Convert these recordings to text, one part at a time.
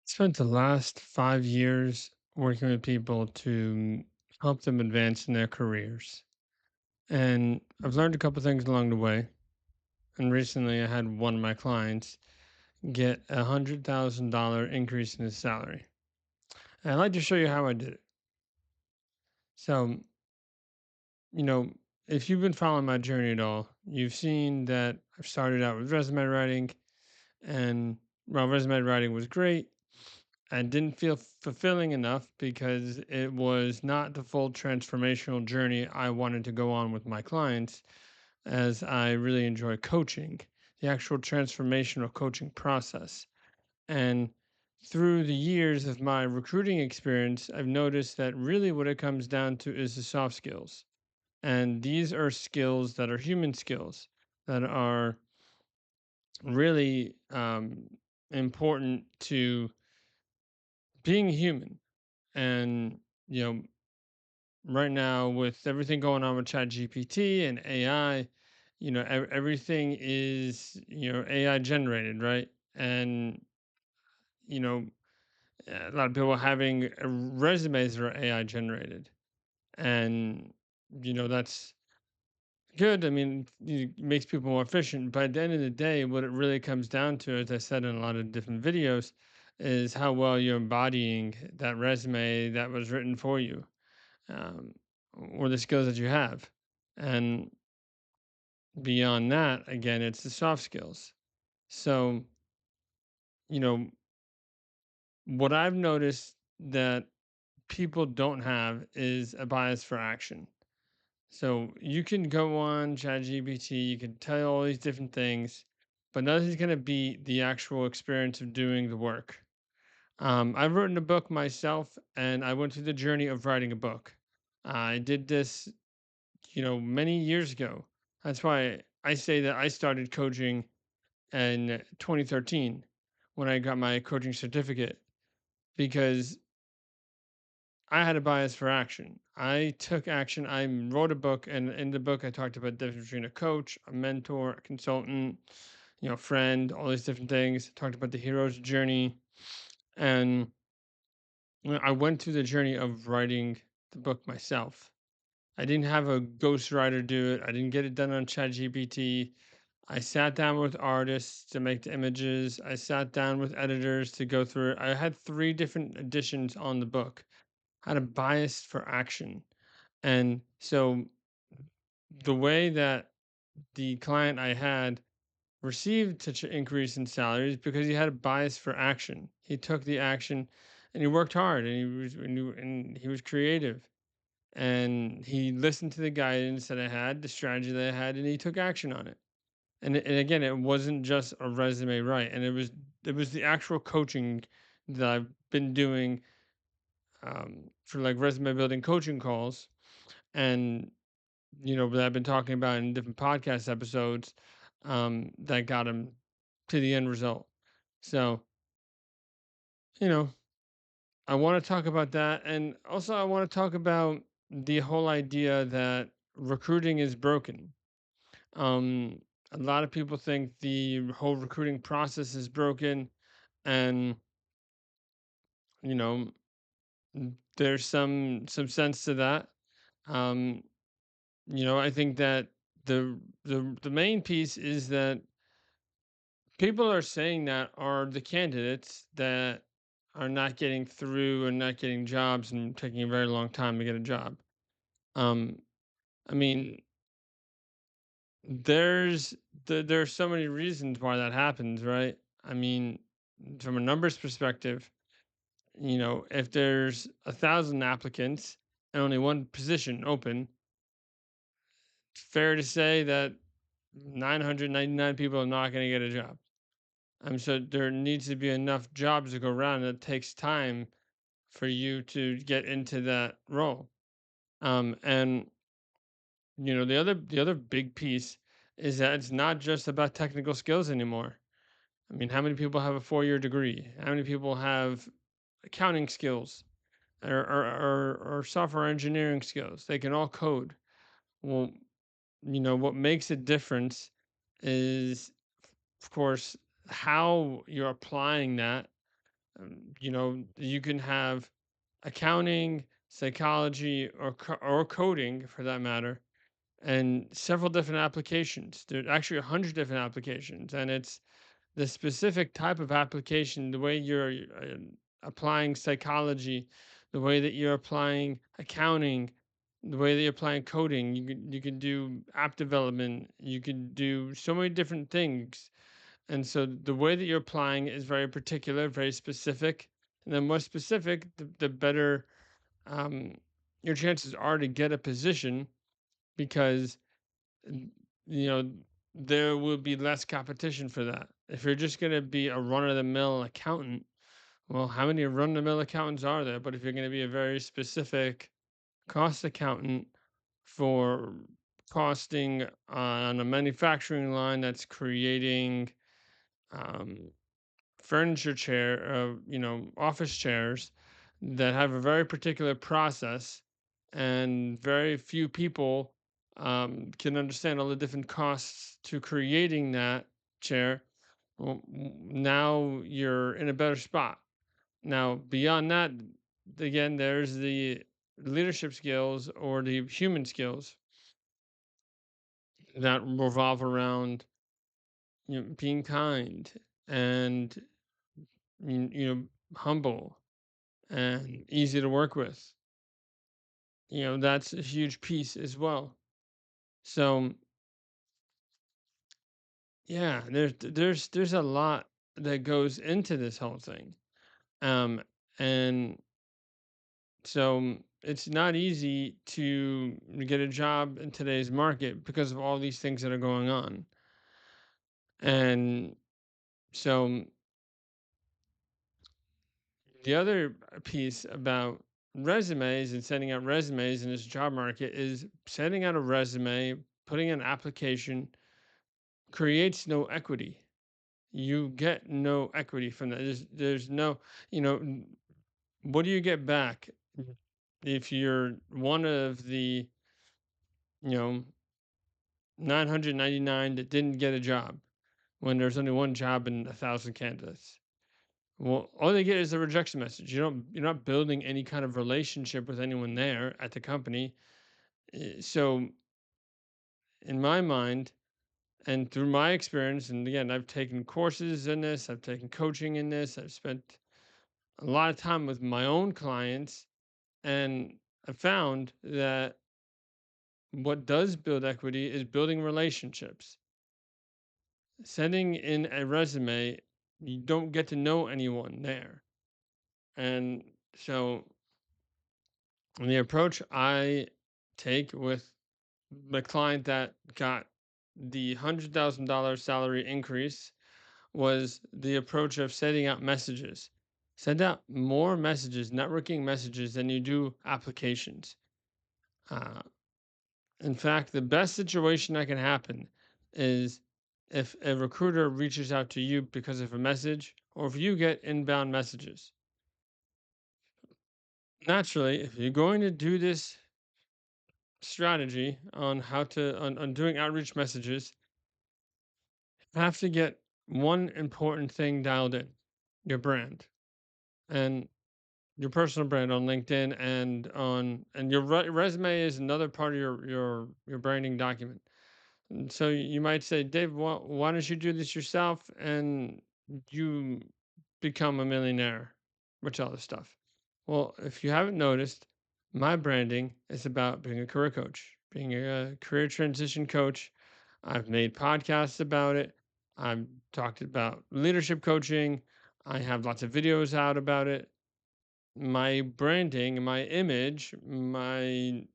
Spent the last 5 years working with people to help them advance in their careers. And I've learned a couple things along the way. And recently I had one of my clients get $100,000 increase in his salary. And I'd like to show you how I did it. So, you know, if you've been following my journey at all, you've seen that I've started out with resume writing, and while resume writing was great, and didn't feel fulfilling enough because it was not the full transformational journey I wanted to go on with my clients, as I really enjoy coaching, the actual transformational coaching process. And through the years of my recruiting experience, I've noticed that really what it comes down to is the soft skills. And these are skills that are human skills that are really important to being human. And, you know, right now with everything going on with ChatGPT and AI, everything is, AI generated, right? And, you know, a lot of people having resumes that are AI generated. And, that's good. I mean, it makes people more efficient. But at the end of the day, what it really comes down to, as I said in a lot of different videos, is how well you're embodying that resume that was written for you, um, or the skills that you have. And beyond that, again, it's the soft skills. So, you know, what I've noticed that people don't have is a bias for action. So you can go on ChatGPT, you can tell all these different things, but nothing's going to beat the actual experience of doing the work. I've written a book myself, and I went through the journey of writing a book. I did this many years ago. That's why I say that I started coaching in 2013 when I got my coaching certificate, because I had a bias for action. I took action. I wrote a book, and in the book, I talked about the difference between a coach, a mentor, a consultant, friend, all these different things. Talked about the hero's journey, and I went through the journey of writing the book myself. I didn't have a ghostwriter do it. I didn't get it done on ChatGPT. I sat down with artists to make the images. I sat down with editors to go through it. I had three different editions on the book. I had a bias for action. And so the way that the client I had received such an increase in salaries because he had a bias for action. He took the action and he worked hard, and he was creative, and he listened to the guidance that I had, the strategy that I had, and he took action on it. And again, it wasn't just a resume, right? And it was the actual coaching that I've been doing, for like resume building coaching calls, and that I've been talking about in different podcast episodes, that got him to the end result. So, you know, I want to talk about that, and also I want to talk about the whole idea that recruiting is broken. Um, a lot of people think the whole recruiting process is broken, and you know, there's some sense to that. Um, I think that the main piece is that people are saying that are the candidates that are not getting through and not getting jobs and taking a very long time to get a job. Um, I mean, there's there's so many reasons why that happens, right? I mean, from a numbers perspective, if there's 1,000 applicants and only one position open, it's fair to say that 999 people are not going to get a job. So there needs to be enough jobs to go around. It takes time for you to get into that role. And the other big piece is that it's not just about technical skills anymore. I mean, how many people have a 4-year degree? How many people have accounting skills, or software engineering skills? They can all code. Well, what makes a difference is, of course, how you're applying that, You can have accounting, psychology, or coding for that matter, and several different applications. There's actually 100 different applications, and it's the specific type of application, the way you're applying psychology, the way that you're applying accounting, the way that you're applying coding. You can do app development. You can do so many different things, and so the way that you're applying is very particular, very specific. And the more specific, the better um, your chances are to get a position because n- you know there will be less competition for that. If you're just going to be a run of the mill accountant, well, how many run of the mill accountants are there? But if you're going to be a very specific cost accountant for costing on a manufacturing line that's creating um, furniture office chairs that have a very particular process, and very few people can understand all the different costs to creating that chair. Well, now you're in a better spot. Now, beyond that, again, there's the leadership skills or the human skills that revolve around being kind and humble and easy to work with. That's a huge piece as well. So yeah, there's a lot that goes into this whole thing. And so it's not easy to get a job in today's market because of all these things that are going on. And so the other piece about resumes and sending out resumes in this job market is sending out a resume, putting an application creates no equity. You get no equity from that. There's no, you know, what do you get back if you're one of the, you know, 999 that didn't get a job when there's only one job in 1,000 candidates? Well, all they get is a rejection message. You're not building any kind of relationship with anyone there at the company. So, in my mind, and through my experience, and again, I've taken courses in this, I've taken coaching in this, I've spent a lot of time with my own clients, and I found that what does build equity is building relationships. Sending in a resume, you don't get to know anyone there. And so the approach I take with the client that got the $100,000 salary increase was the approach of sending out messages. Send out more messages, networking messages, than you do applications. Uh, in fact, the best situation that can happen is if a recruiter reaches out to you because of a message, or if you get inbound messages. Naturally, if you're going to do this strategy on on doing outreach messages, you have to get one important thing dialed in: your brand. And your personal brand on LinkedIn and your resume is another part of your branding document. And so you might say, Dave, why don't you do this yourself and you become a millionaire with all this stuff? Well, if you haven't noticed, my branding is about being a career coach, being a career transition coach. I've made podcasts about it. I've talked about leadership coaching. I have lots of videos out about it. My branding, my image, my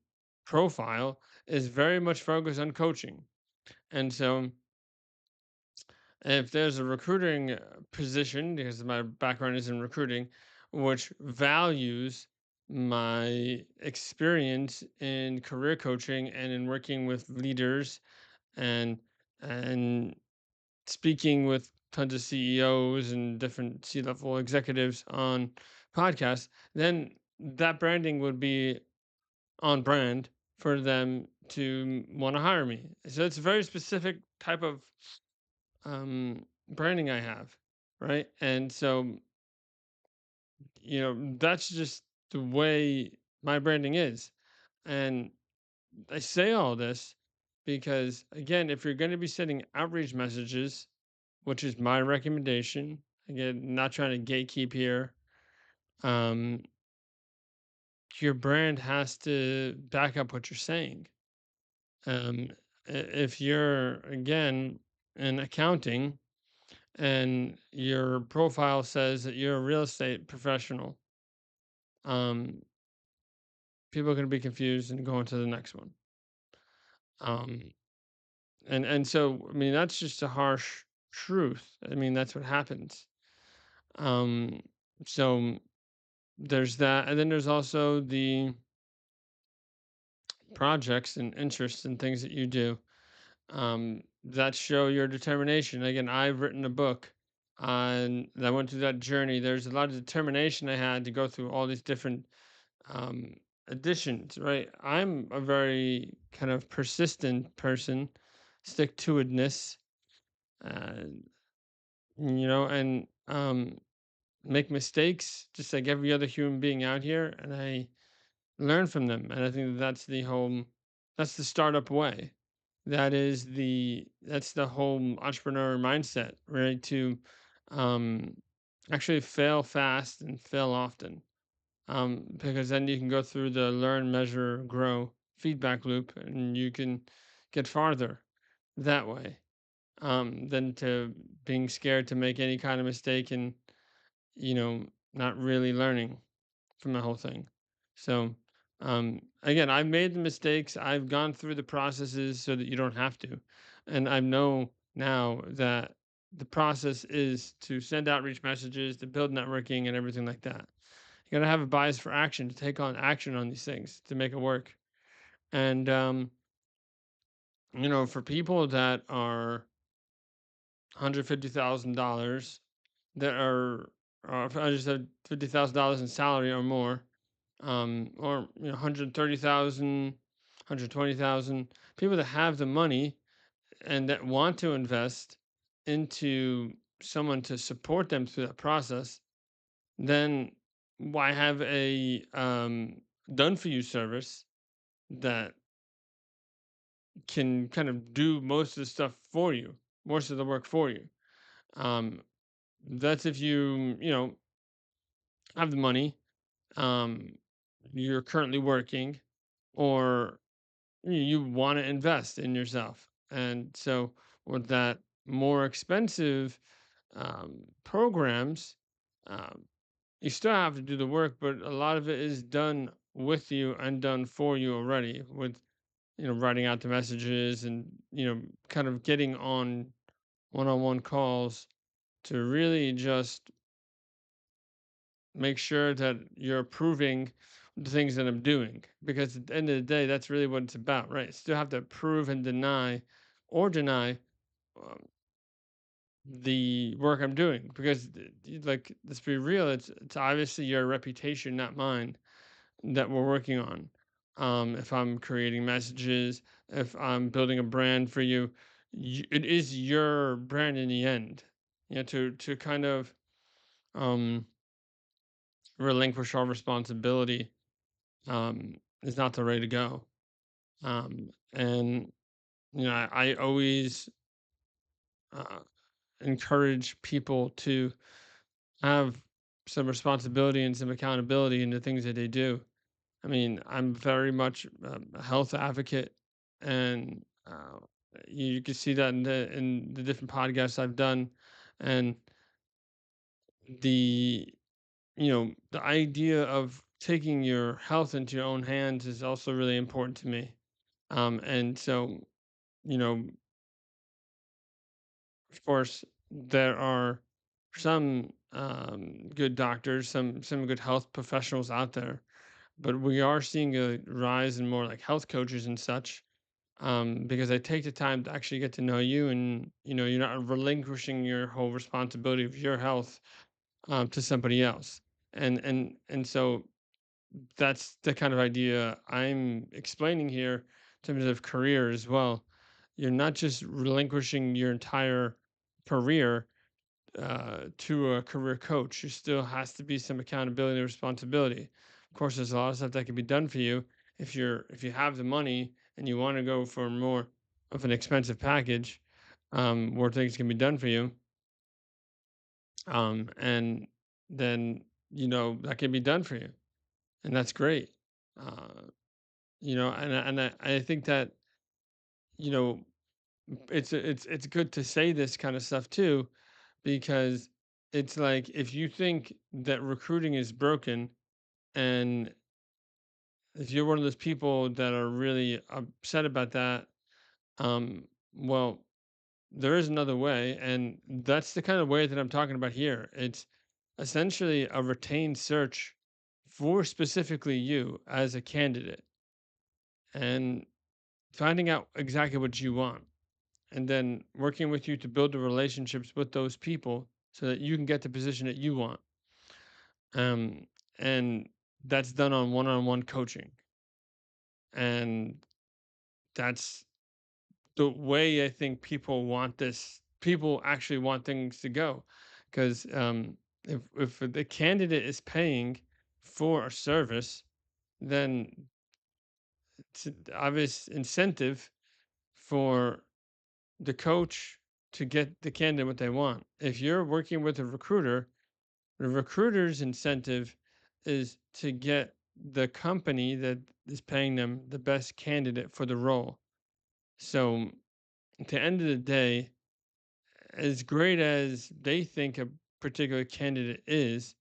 profile is very much focused on coaching. And so if there's a recruiting position, because my background is in recruiting, which values my experience in career coaching and in working with leaders and and speaking with tons of CEOs and different C-level executives on podcasts, then that branding would be on brand for them to want to hire me. So it's a very specific type of branding I have, right? And so that's just the way my branding is. And I say all this because, again, if you're going to be sending outreach messages, which is my recommendation, again, not trying to gatekeep here, um, your brand has to back up what you're saying. Um, if you're, again, in accounting and your profile says that you're a real estate professional, um, people are going to be confused and go on to the next one. Um, and so, I mean, that's just a harsh truth. I mean, that's what happens. Um, so there's that, and then there's also the projects and interests and things that you do that show your determination. Again, I've written a book on. I went through that journey. There's a lot of determination I had to go through all these different um, additions. Right, I'm a very kind of persistent person, stick to itness. Uh, and make mistakes just like every other human being out here, and I learn from them. And I think that that's the startup way. That's the whole entrepreneur mindset, right? To um, actually fail fast and fail often, because then you can go through the learn, measure, grow feedback loop, and you can get farther that way than to being scared to make any kind of mistake and not really learning from the whole thing. So, again, I've made the mistakes. I've gone through the processes so that you don't have to. And I know now that the process is to send outreach messages, to build networking and everything like that. You got to have a bias for action, to take on action on these things to make it work. And, for people that are $150,000 that are I just have $50,000 in salary or more, or 130,000, people that have the money and that want to invest into someone to support them through that process, then why have a done for you service that can kind of do most of the stuff for you, most of the work for you? Um, that's if you have the money, um, you're currently working, or you want to invest in yourself. And so, with that more expensive programs, um, you still have to do the work, but a lot of it is done with you and done for you already. With writing out the messages and kind of getting on one-on-one calls to really just make sure that you're approving the things that I'm doing. Because at the end of the day, that's really what it's about, right? Still have to approve and deny or deny um, the work I'm doing. Because, like, let's be real, it's obviously your reputation, not mine, that we're working on. If I'm creating messages, if I'm building a brand for you, it is your brand in the end. To kind of um, relinquish our responsibility is not the way to go. And I always uh, encourage people to have some responsibility and some accountability in the things that they do. I mean, I'm very much a health advocate, and you can see that in the different podcasts I've done, and the the idea of taking your health into your own hands is also really important to me. And so, you know, of course, there are some good doctors, some good health professionals out there, but we are seeing a rise in more like health coaches and such. Because they take the time to actually get to know you, and you're not relinquishing your whole responsibility of your health to somebody else. And so that's the kind of idea I'm explaining here in terms of career as well. You're not just relinquishing your entire career to a career coach. There still has to be some accountability and responsibility. Of course, there's a lot of stuff that can be done for you if you have the money and you want to go for more of an expensive package, where things can be done for you, and then that can be done for you, and that's great. Uh, I think that you know it's good to say this kind of stuff too, because it's like if you think that recruiting is broken, and if you're one of those people that are really upset about that, well, there is another way, and that's the kind of way that I'm talking about here. It's essentially a retained search for specifically you as a candidate, and finding out exactly what you want, and then working with you to build the relationships with those people so that you can get the position that you want. Um, and that's done on one-on-one coaching. And that's the way I think people want this. People actually want things to go, because if the candidate is paying for a service, then it's an obvious incentive for the coach to get the candidate what they want. If you're working with a recruiter, the recruiter's incentive is to get the company that is paying them the best candidate for the role. So at the end of the day, as great as they think a particular candidate is,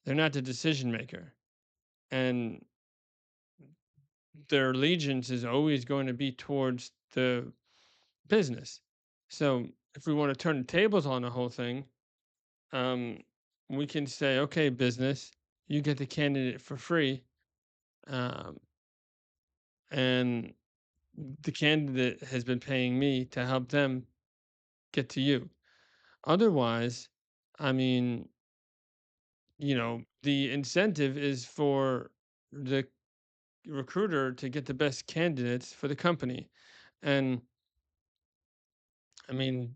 they're not the decision maker. And their allegiance is always going to be towards the business. So if we want to turn the tables on the whole thing, um, we can say, okay, business, you get the candidate for free, um, and the candidate has been paying me to help them get to you. Otherwise, I mean, the incentive is for the recruiter to get the best candidates for the company. And I mean,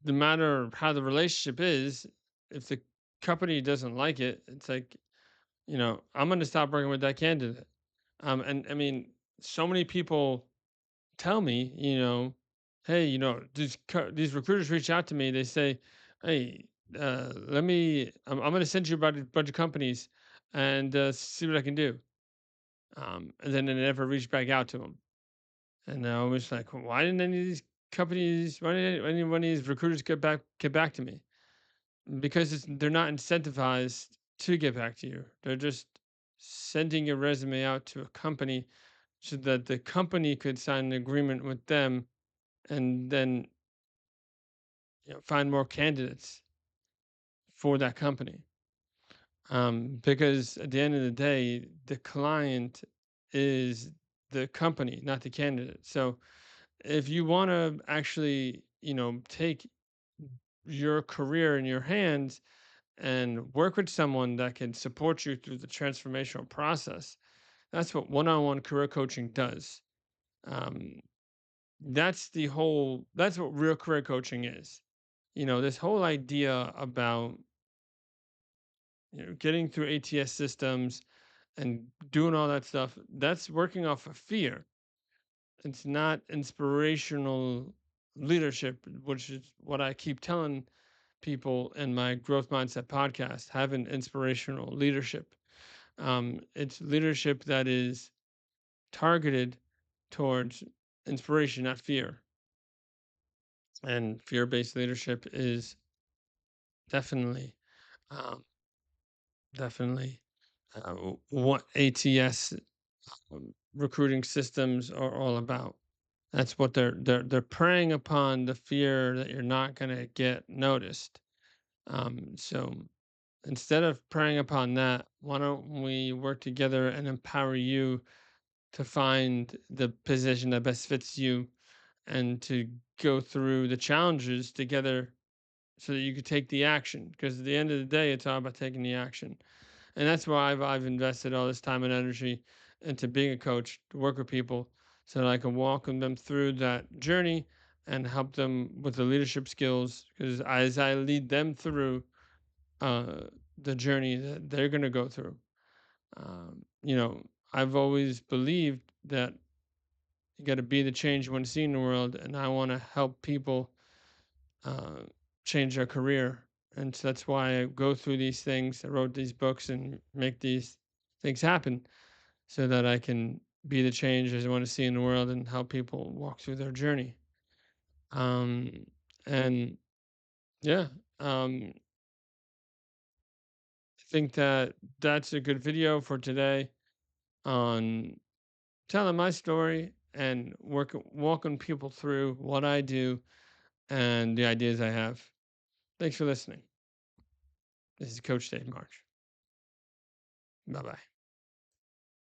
no matter how the relationship is, if the company doesn't like it, it's like, I'm going to stop working with that candidate. And I mean, so many people tell me, hey, these recruiters reach out to me. They say, hey, I'm going to send you about a bunch of companies and see what I can do. And then they never reach back out to them. And I was like, why didn't any of these companies, why didn't any one of these recruiters get back to me? Because they're not incentivized to get back to you. They're just sending your resume out to a company so that the company could sign an agreement with them, and then find more candidates for that company. Because at the end of the day, the client is the company, not the candidate. So if you want to actually, take your career in your hands and work with someone that can support you through the transformational process, that's what one-on-one career coaching does. Um, that's what real career coaching is. This whole idea about getting through ATS systems and doing all that stuff, that's working off of fear. It's not inspirational leadership, which is what I keep telling people in my growth mindset podcast. Have an inspirational leadership. It's leadership that is targeted towards inspiration, not fear. And fear-based leadership is definitely, um, definitely what ATS recruiting systems are all about. That's what they're preying upon the fear that you're not going to get noticed. So instead of preying upon that, why don't we work together and empower you to find the position that best fits you, and to go through the challenges together so that you could take the action? Because at the end of the day, it's all about taking the action. And that's why I've invested all this time and energy into being a coach to work with people so that I can walk them through that journey and help them with the leadership skills. Because as I lead them through uh, the journey that they're going to go through, you know, I've always believed that you got to be the change you want to see in the world, and I want to help people uh, change their career. And so that's why I go through these things. I wrote these books and make these things happen so that I can be the change I want to see in the world and help people walk through their journey. Um, and yeah, I think that that's a good video for today on telling my story and walking people through what I do and the ideas I have. Thanks for listening. This is Coach Dave March. Bye bye.